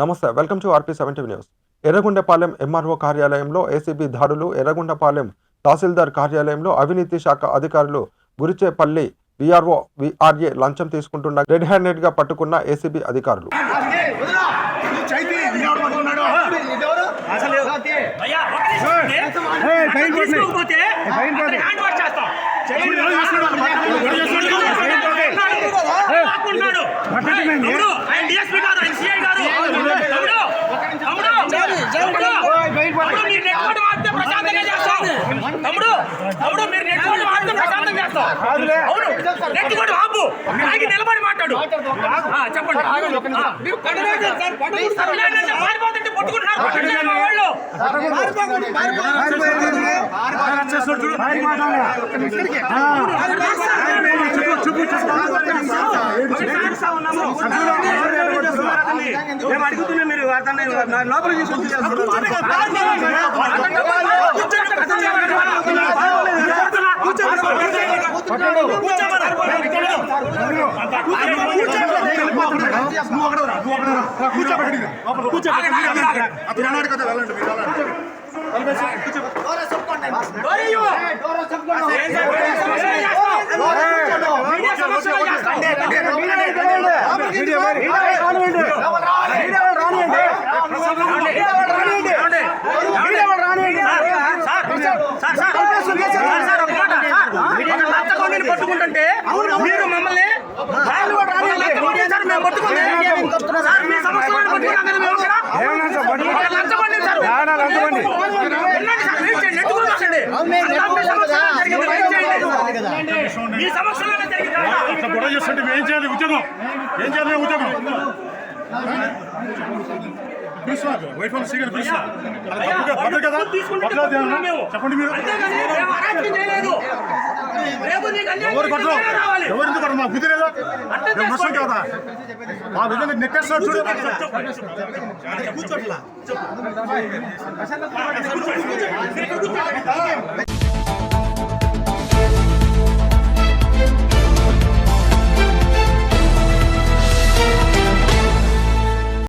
నమస్తే, welcome to RP70 news. Yerragondapalem MRO కార్యాలయంలో ACB దాడులు. ఎర్రగొండపాలెం తహసీల్దార్ కార్యాలయంలో అవినీతి శాఖ అధికారులు గురిచేపల్లి VRO VRA లంచం తీసుకుంటున్న రెడ్ హ్యాండెడ్ గా పట్టుకున్న ఏసీబీ అధికారులు. నిలబడి మాట్లాడు చెప్పండి. మేము అడుగుతున్నా, మీరు లోపల పట్టుకుంటుంటే మీరు మమ్మల్ని మేము పట్టుకుంటే మీ సమస్యలు ఏం చేయాలి? ఉద్యోగం ఏం చేయాలి? ఉద్యోగం చెప్పండి. మీరు ఎవరు పట్టరు? ఎవరింది పట్టరు? మాకు బుద్ధి లేదా? మోసం కదా మా విధంగా నెట్టేస్తాడు. చూడు కూర్చోట్లా